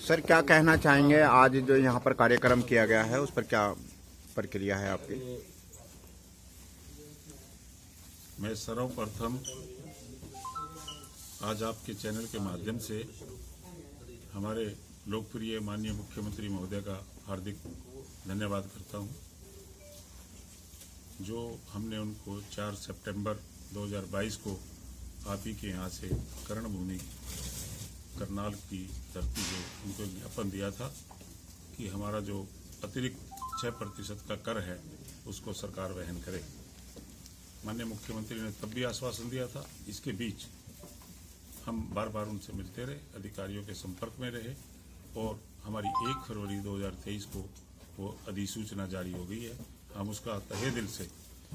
Sir क्या कहना चाहेंगे, आज जो यहाँ पर कार्यक्रम किया गया है उस पर क्या प्रक्रिया है आपकी? मैं सर्वप्रथम आज आपके चैनल के माध्यम से हमारे लोकप्रिय माननीय मुख्यमंत्री महोदय का हार्दिक धन्यवाद करता हूं, जो हमने उनको 4 सितंबर 2022 को आप ही के यहाँ से कर्णभूमि करनाल की धरती से उनको ज्ञापन दिया था कि हमारा जो अतिरिक्त 6% का कर है उसको सरकार वहन करे। माननीय मुख्यमंत्री ने तब भी आश्वासन दिया था। इसके बीच हम बार बार उनसे मिलते रहे, अधिकारियों के संपर्क में रहे और हमारी 1 फरवरी 2023 को वो अधिसूचना जारी हो गई है। हम उसका तहे दिल से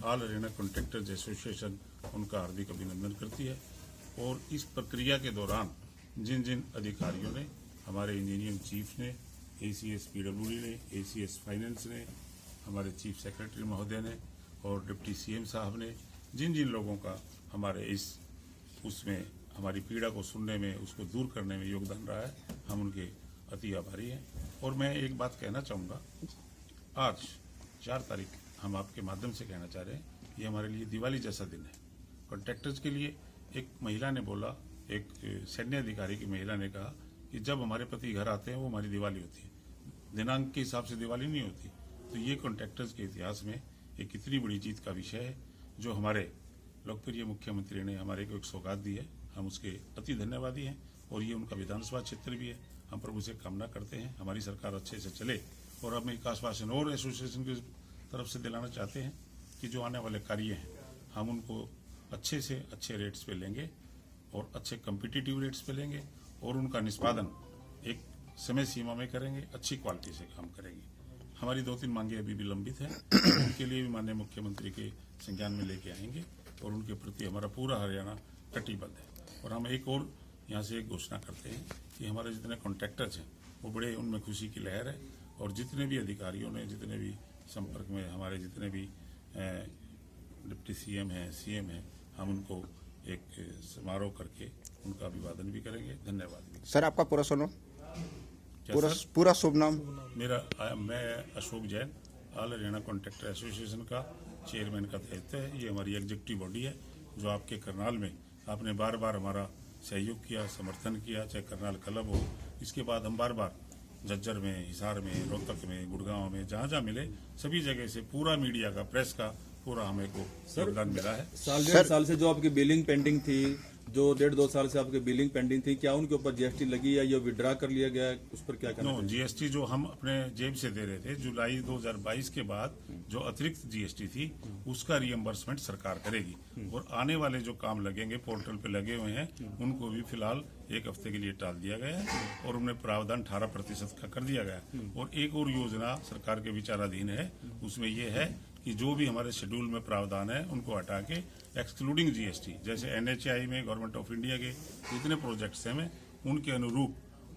ऑल हरियाणा कॉन्ट्रैक्टर्स एसोसिएशन उनका हार्दिक अभिनंदन करती है। और इस प्रक्रिया के दौरान जिन जिन अधिकारियों ने, हमारे इंजीनियरिंग चीफ ने, ACS PWD ने, ACS फाइनेंस ने, हमारे चीफ सेक्रेटरी महोदय ने और डिप्टी CM साहब ने, जिन जिन लोगों का हमारे उसमें हमारी पीड़ा को सुनने में, उसको दूर करने में योगदान रहा है, हम उनके अति आभारी हैं। और मैं एक बात कहना चाहूँगा, आज 4 तारीख हम आपके माध्यम से कहना चाह रहे हैं, ये हमारे लिए दिवाली जैसा दिन है। कॉन्ट्रैक्टर्स के लिए एक महिला ने बोला, एक सैन्य अधिकारी की महिला ने कहा कि जब हमारे पति घर आते हैं वो हमारी दिवाली होती है, दिनांक के हिसाब से दिवाली नहीं होती। तो ये कॉन्ट्रैक्टर्स के इतिहास में एक कितनी बड़ी जीत का विषय है, जो हमारे लोकप्रिय मुख्यमंत्री ने हमारे को एक सौगात दी है। हम उसके अति धन्यवादी हैं और ये उनका विधानसभा क्षेत्र भी है। हम प्रभु से कामना करते हैं हमारी सरकार अच्छे से चले। और अब एक आश्वासन और एसोसिएशन की तरफ से दिलाना चाहते हैं कि जो आने वाले कार्य हैं हम उनको अच्छे से अच्छे रेट्स पे लेंगे और अच्छे कम्पिटिटिव रेट्स पे लेंगे और उनका निष्पादन एक समय सीमा में करेंगे, अच्छी क्वालिटी से काम करेंगे। हमारी 2-3 मांगे अभी भी लंबित हैं, उनके लिए भी माननीय मुख्यमंत्री के संज्ञान में लेके आएंगे और उनके प्रति हमारा पूरा हरियाणा कटिबद्ध है। और हम एक और यहाँ से एक घोषणा करते हैं कि हमारे जितने कॉन्ट्रैक्टर्स हैं वो बड़े, उनमें खुशी की लहर है। और जितने भी अधिकारियों ने, जितने भी संपर्क में हमारे जितने भी डिप्टी CM हैं, CM हैं, हम उनको एक समारोह करके उनका अभिवादन भी करेंगे। धन्यवाद। सर आपका पूरा सुनो, पूरा शुभ नाम? मैं Ashok Jain, all Haryana contractor association का चेयरमैन का दायित्व है। ये हमारी एग्जीक्यूटिव बॉडी है जो आपके करनाल में आपने बार बार हमारा सहयोग किया, समर्थन किया, चाहे करनाल क्लब हो। इसके बाद हम बार बार झज्जर में, हिसार में, रोहतक में, गुड़गांव में, जहाँ जहाँ मिले सभी जगह से पूरा मीडिया का, प्रेस का पूरा हमें को योगदान मिला है। साल 1.5 साल से जो आपकी बिलिंग पेंडिंग थी, जो 1.5-2 साल से आपकी बिलिंग पेंडिंग थी, क्या उनके ऊपर GST लगी या ये विड्रा कर लिया गया है? उस पर क्या कहना? GST जो हम अपने जेब से दे रहे थे, जुलाई 2022 के बाद जो अतिरिक्त GST थी उसका रिएम्बर्समेंट सरकार करेगी। और आने वाले जो काम लगेंगे, पोर्टल पे लगे हुए हैं, उनको भी फिलहाल 1 हफ्ते के लिए टाल दिया गया है और उनमें प्रावधान 18% का कर दिया गया है। और एक और योजना सरकार के विचाराधीन है, उसमें ये है कि जो भी हमारे शेड्यूल में प्रावधान है उनको हटा के एक्सक्लूडिंग GST, जैसे NHAI में गवर्नमेंट ऑफ इंडिया के जितने प्रोजेक्ट्स हैं उनके अनुरूप,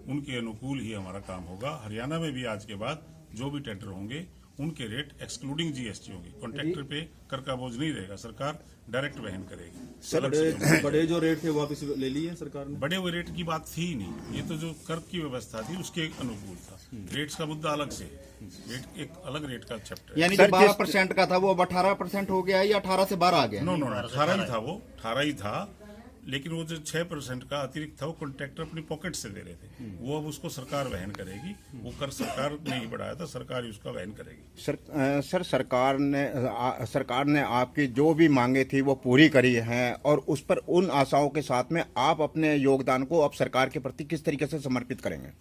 उनके अनुकूल ही हमारा काम होगा। हरियाणा में भी आज के बाद जो भी टेंडर होंगे उनके रेट एक्सक्लूडिंग GST होंगे। कॉन्ट्रैक्टर पे कर का बोझ नहीं रहेगा, सरकार डायरेक्ट वहन करेगी। सर बड़े जो रेट थे वापस ले लिए सरकार ने? बड़े हुए रेट की बात थी ही नहीं, ये तो जो कर की व्यवस्था थी उसके अनुकूल था। रेट्स का मुद्दा अलग से, रेट एक अलग रेट का चैप्टर। यानी जो 12% का था वो अब 18% हो गया है या 18 से 12 आ गया? नो 18 ही था, वो 18 ही था। लेकिन वो जो 6% का अतिरिक्त था वो कॉन्ट्रैक्टर अपनी पॉकेट से दे रहे थे, वो अब उसको सरकार वहन करेगी। वो कर सरकार ने ही बढ़ाया था, सरकार ही उसका वहन करेगी। सर सरकार ने आपकी जो भी मांगे थी वो पूरी करी हैं और उस पर उन आशाओं के साथ में आप अपने योगदान को अब सरकार के प्रति किस तरीके से समर्पित करेंगे?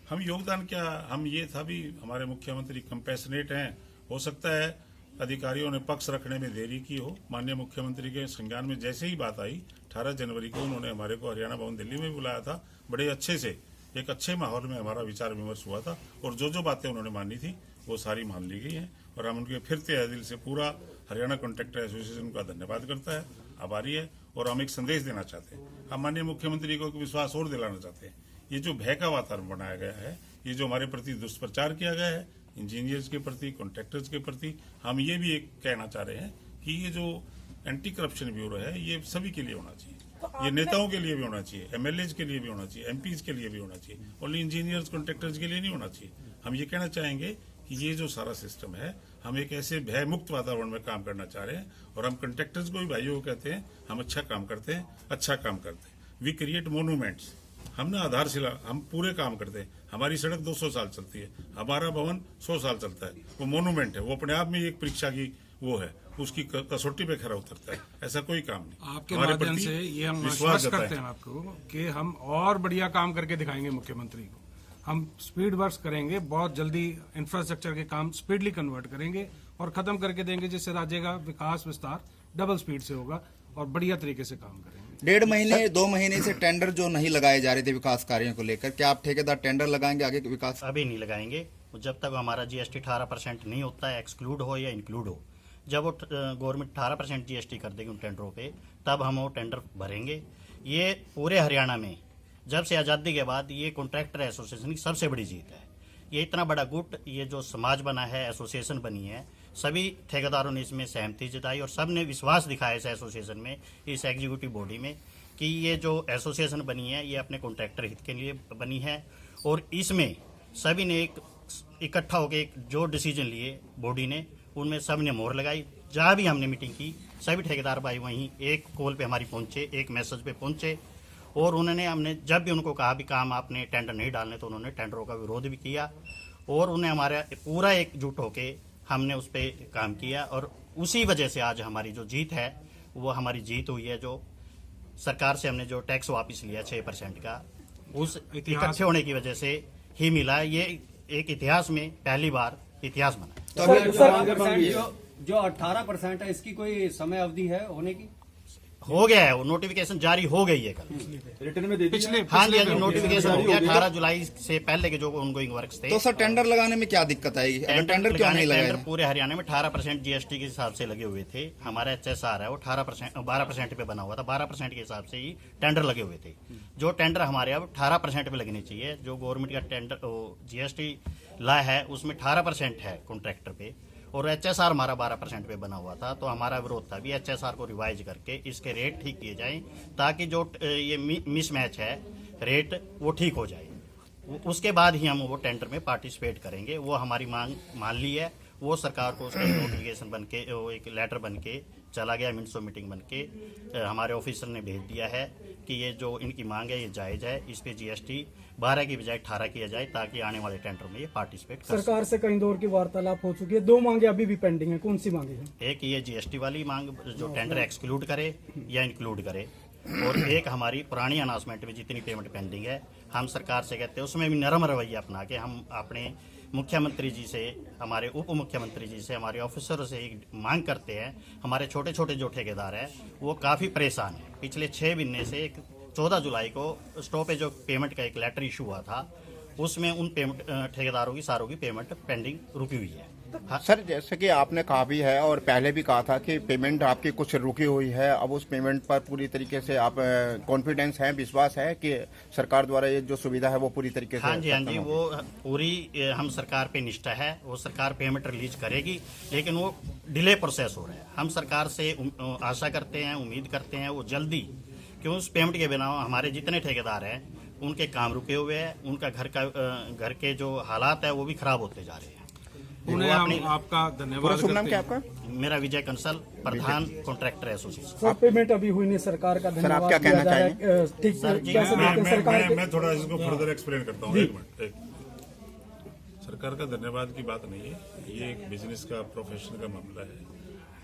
हम योगदान क्या, हम ये था भी हमारे मुख्यमंत्री कंपैशनेट हैं। हो सकता है अधिकारियों ने पक्ष रखने में देरी की हो। माननीय मुख्यमंत्री के संज्ञान में जैसे ही बात आई 18 जनवरी को उन्होंने हमारे को हरियाणा भवन दिल्ली में बुलाया था। बड़े अच्छे से, एक अच्छे माहौल में हमारा विचार विमर्श हुआ था और जो जो बातें उन्होंने मानी थी वो सारी मान ली गई हैं। और हम उनके फिर तहे दिल से पूरा हरियाणा कॉन्ट्रैक्टर एसोसिएशन का धन्यवाद करता है, आभारी है। और हम एक संदेश देना चाहते हैं, हम माननीय मुख्यमंत्री को विश्वास और दिलाना चाहते हैं। ये जो भय का वातावरण बनाया गया है, ये जो हमारे प्रति दुष्प्रचार किया गया है इंजीनियर्स के प्रति, कॉन्ट्रैक्टर्स के प्रति, हम ये भी एक कहना चाह रहे हैं कि ये जो एंटी करप्शन ब्यूरो है ये सभी के लिए होना चाहिए। ये नेताओं के लिए भी होना चाहिए, एमएलए के लिए भी होना चाहिए, एमपीज के लिए भी होना चाहिए, ओनली इंजीनियर्स कॉन्ट्रैक्टर्स के लिए नहीं होना चाहिए। हम ये कहना चाहेंगे कि ये जो सारा सिस्टम है, हम एक ऐसे भय मुक्त वातावरण में काम करना चाह रहे हैं, और हम कॉन्ट्रैक्टर्स को भी भाइयों को कहते हैं हम अच्छा काम करते हैं, अच्छा काम करते हैं। वी क्रिएट मोन्यूमेंट्स, हम ना आधारशिला, हम पूरे काम करते हैं। हमारी सड़क 200 साल चलती है, हमारा भवन 100 साल चलता है। वो मोन्यूमेंट है, वो अपने आप में एक परीक्षा की वो है, उसकी कसौटी पे खरा उतरता है। ऐसा कोई काम नहीं। आपके हमारे माध्यम प्रति से ये हम विश्वास विश्वास जताएं। करते हैं आपको कि हम और बढ़िया काम करके दिखाएंगे मुख्यमंत्री को। हम स्पीड वर्क करेंगे, बहुत जल्दी इंफ्रास्ट्रक्चर के काम स्पीडली कन्वर्ट करेंगे और खत्म करके देंगे, जिससे राज्य का विकास विस्तार डबल स्पीड से होगा और बढ़िया तरीके से काम करेंगे। 2 महीने से टेंडर जो नहीं लगाए जा रहे थे विकास कार्यों को लेकर, क्या आप ठेकेदार टेंडर लगाएंगे आगे के विकास? अभी नहीं लगाएंगे जब तक हमारा जीएसटी 18% नहीं होता है, एक्सक्लूड हो या इंक्लूड हो। जब वो गवर्नमेंट 18% जीएसटी कर देगी उन टेंडरों पे, तब हम वो टेंडर भरेंगे। ये पूरे हरियाणा में जब से आज़ादी के बाद ये कॉन्ट्रैक्टर एसोसिएशन की सबसे बड़ी जीत है। ये इतना बड़ा गुट, ये जो समाज बना है, एसोसिएशन बनी है, सभी ठेकेदारों ने इसमें सहमति जताई और सब ने विश्वास दिखाया इस एसोसिएशन में, इस एग्जीक्यूटिव बॉडी में, कि ये जो एसोसिएशन बनी है ये अपने कॉन्ट्रैक्टर हित के लिए बनी है। और इसमें सभी ने एक इकट्ठा होकर एक जो डिसीजन लिए बॉडी ने, उनमें सब ने मोहर लगाई। जहाँ भी हमने मीटिंग की, सभी ठेकेदार भाई वहीं एक कॉल पे हमारी पहुंचे, एक मैसेज पे पहुंचे, और उन्होंने, हमने जब भी उनको कहा भी काम आपने टेंडर नहीं डालने, तो उन्होंने टेंडरों का विरोध भी किया और उन्हें हमारा पूरा एकजुट होके हमने उस पर काम किया। और उसी वजह से आज हमारी जो जीत है वो हमारी जीत हुई है। जो सरकार से हमने जो टैक्स वापस लिया 6% का, उस इकट्ठे होने की वजह से ही मिला। ये एक इतिहास में पहली बार इतिहास बना। जो 18% है, इसकी कोई समय अवधि है होने की? हो गया है, वो नोटिफिकेशन जारी हो गई है कल। रिटर्न में दे पिछले हाँ जी, नोटिफिकेशन हो गया 18 जुलाई से पहले के जो ऑनगोइंग वर्क्स थे। तो सर टेंडर लगाने में क्या दिक्कत आएगी? अगर टेंडर क्यों नहीं लगाए? टेंडर पूरे हरियाणा में 18% जीएसटी के हिसाब से लगे हुए थे। हमारा HSR है वो 12% पे बना हुआ था, 12% के हिसाब से ही टेंडर लगे हुए थे। जो टेंडर हमारे अब 18% पे लगने चाहिए। जो गवर्नमेंट का टेंडर जीएसटी ला है उसमें 18% है कॉन्ट्रैक्टर पे, और HSR हमारा 12% पे बना हुआ था। तो हमारा विरोध था भी HSR को रिवाइज करके इसके रेट ठीक किए जाएं, ताकि जो ये मिसमैच है रेट वो ठीक हो जाए। उसके बाद ही हम वो टेंडर में पार्टिसिपेट करेंगे। वो हमारी मांग मान ली है, वो सरकार को उसका नोटिफिकेशन बन के, वो एक लेटर बन के चला गया, मिनट्स ऑफ मीटिंग बन के हमारे ऑफिसर ने भेज दिया है कि ये जो इनकी मांग है ये जायज़ है, इस पे जीएसटी 12 की बजाय 18 किया जाए, ताकि आने वाले टेंडर में ये पार्टिसिपेट कर सरकार से कई दौर की वार्तालाप हो चुकी है, 2 मांगे अभी भी पेंडिंग है। कौन सी मांगे हैं? एक ये जीएसटी वाली मांग जो टेंडर एक्सक्लूड करे या इंक्लूड करे, और एक हमारी पुरानी अनाउंसमेंट में जितनी पेमेंट पेंडिंग है, हम सरकार से कहते हैं उसमें भी नरम रवैया अपना के हम अपने मुख्यमंत्री जी से, हमारे उप मुख्यमंत्री जी से, हमारे ऑफिसरों से एक मांग करते हैं। हमारे छोटे छोटे जो ठेकेदार हैं वो काफ़ी परेशान हैं। पिछले 6 महीने से 14 जुलाई को स्टॉपेज ऑफ पेमेंट का एक लेटर इशू हुआ था, उसमें उन पेमेंट ठेकेदारों की सारों की पेमेंट पेंडिंग रुकी हुई है। हाँ। सर, जैसे कि आपने कहा भी है और पहले भी कहा था कि पेमेंट आपकी कुछ रुकी हुई है, अब उस पेमेंट पर पूरी तरीके से आप कॉन्फिडेंस है, विश्वास है कि सरकार द्वारा ये जो सुविधा है वो पूरी तरीके से? हाँ जी, वो पूरी हम सरकार पे निष्ठा है। वो सरकार पेमेंट रिलीज करेगी, लेकिन वो डिले प्रोसेस हो रहा है। हम सरकार से आशा करते हैं, उम्मीद करते हैं वो जल्दी, क्यों उस पेमेंट के बिना हमारे जितने ठेकेदार हैं उनके काम रुके हुए हैं, उनका घर के जो हालात है वो भी खराब होते जा रहे हैं। उन्हें हम आपका धन्यवाद शुभ नाम करते क्या हैं। आपका? मेरा विजय कंसल, प्रधान कॉन्ट्रैक्टर एसोसिएशन। सर पेमेंट अभी हुई नहीं, सरकार का सर, आप धन्यवाद क्या कहना किया जा रहा है। ठीक सर जी, कैसे देखते हैं सरकार के? मैं थोड़ा इसको फर्दर एक्सप्लेन करता हूँ। एक मिनट। सरकार का धन्यवाद की बात नहीं है, ये एक बिजनेस का, प्रोफेशन का मामला है।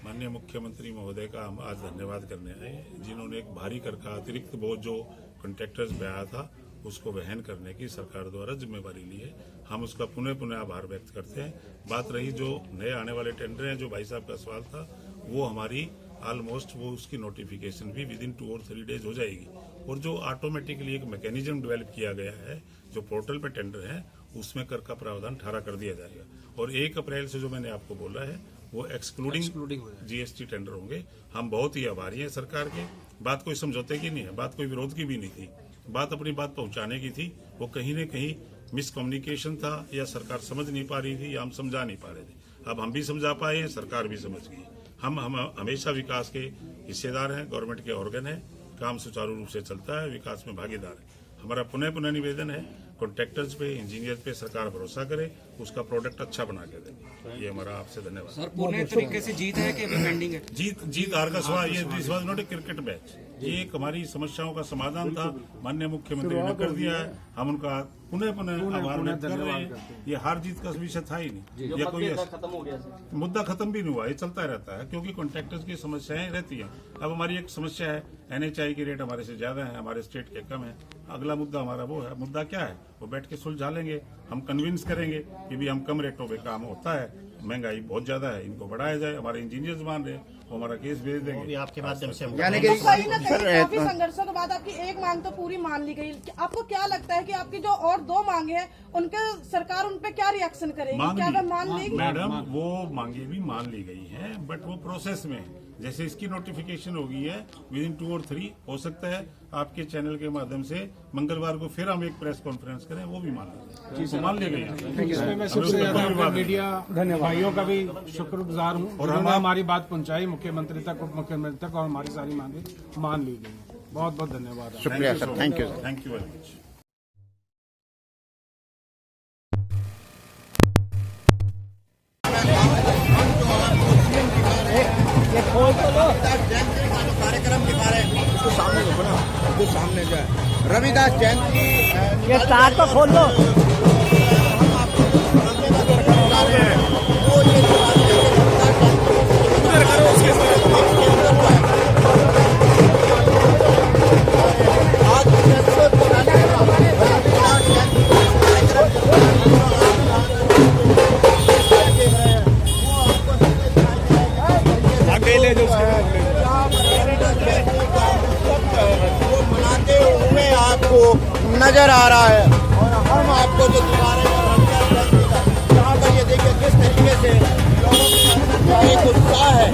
माननीय मुख्यमंत्री महोदय का हम आज धन्यवाद करने आए हैं, जिन्होंने एक भारी कर का अतिरिक्त बोझ जो कॉन्ट्रैक्टर्स पे आया था उसको वहन करने की सरकार द्वारा जिम्मेवारी ली है। हम उसका पुनः आभार व्यक्त करते हैं। बात रही जो नए आने वाले टेंडर हैं, जो भाई साहब का सवाल था, वो हमारी ऑलमोस्ट वो उसकी नोटिफिकेशन भी विद इन 2 और 3 डेज हो जाएगी। और जो ऑटोमेटिकली एक मैकेनिज्म डेवलप किया गया है, जो पोर्टल पे टेंडर है, उसमें कर का प्रावधान 18 कर दिया जाएगा। और 1 अप्रैल से जो मैंने आपको बोला है वो एक्सक्लूडिंग जीएसटी टेंडर होंगे। हम बहुत ही आभारी हैं सरकार के। बात कोई समझौते की नहीं है, बात कोई विरोध की भी नहीं थी, बात अपनी बात पहुंचाने की थी। वो कहीं न कहीं मिसकम्युनिकेशन था, या सरकार समझ नहीं पा रही थी, या हम समझा नहीं पा रहे थे। अब हम भी समझा पाए हैं, सरकार भी समझ गई। हम हमेशा विकास के हिस्सेदार हैं, गवर्नमेंट के ऑर्गन हैं, काम सुचारू रूप से चलता है, विकास में भागीदार है। हमारा पुनः पुनः निवेदन है, कॉन्ट्रैक्टर्स पे, इंजीनियर पे सरकार भरोसा करे, उसका प्रोडक्ट अच्छा बना के देगी। ये हमारा आपसे धन्यवाद। सर पूर्ण तरीके से जीत है कि अभी पेंडिंग है? जीत हार का सवाल, ये this was not a cricket match. ये एक हमारी समस्याओं का समाधान था, माननीय मुख्यमंत्री ने कर दिया है, हम उनका पुनः पुनः आभार व्यक्त कर रहे हैं। ये हार जीत का विषय था ही नहीं, या कोई खत्म हो गया सर? मुद्दा खत्म भी नहीं हुआ, ये चलता रहता है, क्योंकि कॉन्ट्रैक्टर्स की समस्याएं रहती हैं। अब हमारी एक समस्या है, NHI की रेट हमारे से ज्यादा है, हमारे स्टेट के कम है। अगला मुद्दा हमारा वो है, मुद्दा क्या है, वो बैठ के सुलझा लेंगे, हम कन्विंस करेंगे कि भी हम कम रेटों पे काम होता है, महंगाई बहुत ज्यादा है, इनको बढ़ाया जाए। हमारे इंजीनियर्स मान रहे, वो हमारा केस भेज वो देंगे। भी आपके माध्यम से हम यानी तो कि कहीं ना कहीं काफी संघर्षों के बाद आपकी एक मांग तो पूरी मान ली गई। आपको क्या लगता है कि आपकी जो और 2 मांगे हैं उनके सरकार उन पे क्या रिएक्शन करेगी? क्या वे मान लेगी? मैडम, वो मांगे भी मान ली गई हैं, बट वो प्रोसेस में है। जैसे इसकी नोटिफिकेशन हो गई है, विद इन 2 और 3 हो सकता है आपके चैनल के माध्यम से मंगलवार को फिर हम एक प्रेस कॉन्फ्रेंस करें, वो भी मान लेंगे। वो मान ले गई। इसमें मैं सबसे ज्यादा मीडिया भाइयों का भी शुक्रगुजार हूँ और हमारी बात पहुंचाई मुख्यमंत्री तक, उप मुख्यमंत्री तक, और हमारी सारी मांगे मान ली गई। बहुत बहुत धन्यवाद। शुक्रिया sir, thank you sir. Thank you very much. कार्यक्रम दिखा रहे हैं, तो सामने देखो ना, तो सामने जो है रविदास जयंती, ये स्टार तो खोल लो। मनाते हुए आपको नजर आ रहा है, और हम आपको जो दिखा रहे हैं यहाँ पर, ये देखिए किस तरीके से लोगों का एक उत्साह है,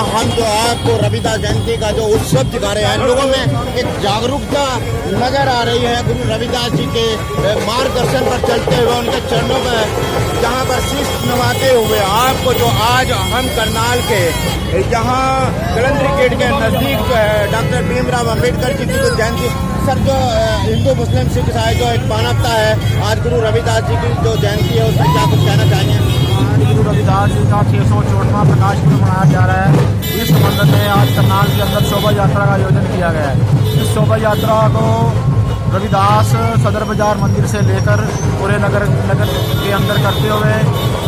हम जो आपको रविदास जयंती का जो उत्सव दिखा रहे हैं, लोगों में एक जागरूकता नजर आ रही है। गुरु रविदास जी के मार्गदर्शन पर चलते हुए, उनके चरणों में जहाँ पर शीश नवाते हुए आपको जो आज हम करनाल के यहाँ कलंदरी गेट के नजदीक जो है डॉक्टर भीमराव अम्बेडकर जी की जो जयंती, सर जो हिंदू मुस्लिम सिख ईसाई जो एक मानवता है, आज गुरु रविदास जी की जो जयंती है उसमें क्या कुछ कहना चाहेंगे? आज गुरु रविदास जी का 664वां प्रकाश पर्व मनाया जा रहा है। इस संबंध में आज करनाल के अंदर शोभा यात्रा का आयोजन किया गया है। इस शोभा यात्रा को रविदास सदर बाजार मंदिर से लेकर पूरे नगर के अंदर करते हुए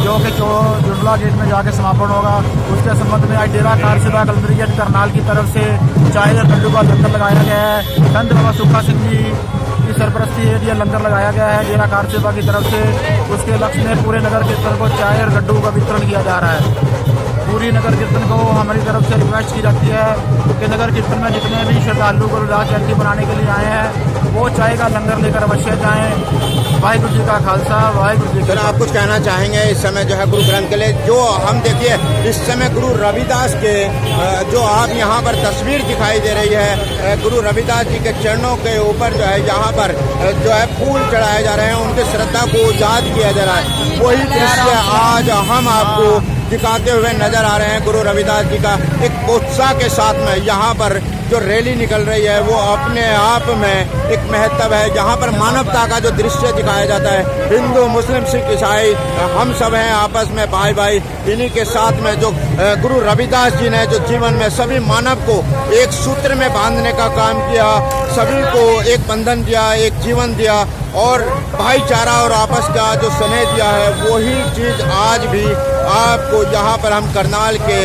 जो कि जुड़ला गेट में जाके समापन होगा, उसके संबंध में आज डेरा कारसेवा कलंदरी गेट करनाल की तरफ से चाय और लड्डू का लंगर लगाया गया है। संत बाबा सुखा सिंह जी की सरपरस्ती एरिया लंगर लगाया गया है डेरा कारसेवा की तरफ से। उसके लक्ष्य में पूरे नगर कीर्तन को चाय और लड्डू का वितरण किया जा रहा है। पूरी नगर कीर्तन को हमारी तरफ से रिक्वेस्ट की जाती है कि नगर कीर्तन में जितने भी श्रद्धालु को रविदास जयंती मनाने के लिए आए हैं वो चाय का लंगर लेकर अवश्य जाएं। वाहिगुरु जी का खालसा, वाहिगुरु जी। सर आप कुछ कहना चाहेंगे इस समय जो है गुरु ग्रंथ के लिए? जो हम देखिए इस समय गुरु रविदास के जो आप यहाँ पर तस्वीर दिखाई दे रही है, गुरु रविदास जी के चरणों के ऊपर जो है यहाँ पर जो है फूल चढ़ाए जा रहे हैं, उनकी श्रद्धा को याद किया जा रहा है। वही दृश्य आज हम आपको दिखाते हुए नजर आ रहे हैं। गुरु रविदास जी का एक उत्साह के साथ में यहाँ पर जो रैली निकल रही है वो अपने आप में एक महत्व है, जहाँ पर मानवता का जो दृश्य दिखाया जाता है। हिंदू, मुस्लिम, सिख, ईसाई हम सब हैं आपस में भाई भाई। इन्हीं के साथ में जो गुरु रविदास जी ने जो जीवन में सभी मानव को एक सूत्र में बांधने का काम किया, सभी को एक बंधन दिया, एक जीवन दिया और भाईचारा और आपस का जो स्नेह दिया है, वही चीज आज भी आपको यहाँ पर हम करनाल के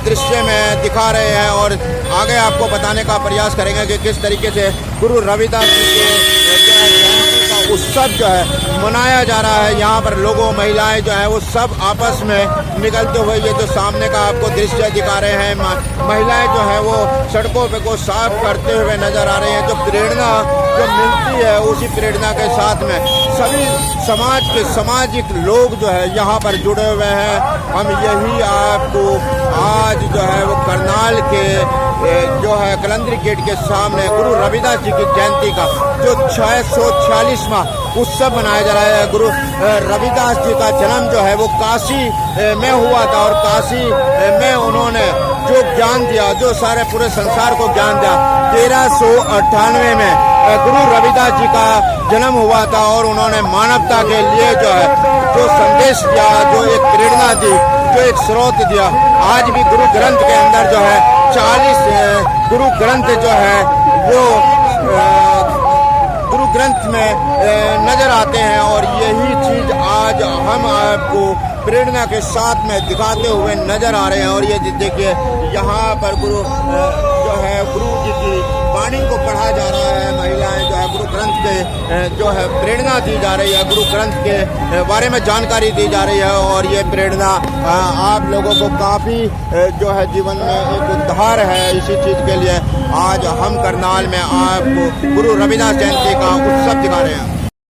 दृश्य में दिखा रहे हैं और आगे आपको बताने का प्रयास करेंगे कि किस तरीके से गुरु रविदास जी के जयंती का उत्सव जो है मनाया जा रहा है। यहाँ पर लोगों, महिलाएं जो है वो सब आपस में निकलते हुए ये जो सामने का आपको दृश्य दिखा रहे हैं, महिलाएं जो है वो सड़कों पे को साफ करते हुए नजर आ रहे हैं। जो प्रेरणा जो मिलती है, उसी प्रेरणा के साथ में सभी समाज के सामाजिक लोग जो है यहाँ पर जुड़े हुए हैं। हम यही आपको आज जो है वो करनाल के जो है कलंदरी गेट के सामने गुरु रविदास जी की जयंती का जो 646वां उत्सव मनाया जा रहा है। गुरु रविदास जी का जन्म जो है वो काशी में हुआ था और काशी में उन्होंने जो ज्ञान दिया, जो सारे पूरे संसार को ज्ञान दिया, 1398 में गुरु रविदास जी का जन्म हुआ था और उन्होंने मानवता के लिए जो है जो संदेश दिया, जो एक प्रेरणा दी, जो एक स्रोत दिया। आज भी गुरु ग्रंथ के अंदर जो है 40 गुरु ग्रंथ जो है वो गुरु ग्रंथ में नजर आते हैं और यही चीज आज हम आपको प्रेरणा के साथ में दिखाते हुए नजर आ रहे हैं। और ये देखिए यहाँ पर गुरु जो है गुरु जी की वाणी को पढ़ा जा रहा है, महिलाएं जो है गुरु ग्रंथ के जो है प्रेरणा दी जा रही है, गुरु ग्रंथ के बारे में जानकारी दी जा रही है और ये प्रेरणा आप लोगों को काफ़ी जो है जीवन में एक उद्धार है। इसी चीज़ के लिए आज हम करनाल में आपको गुरु रविदास जयंती का उत्सव दिखा रहे हैं।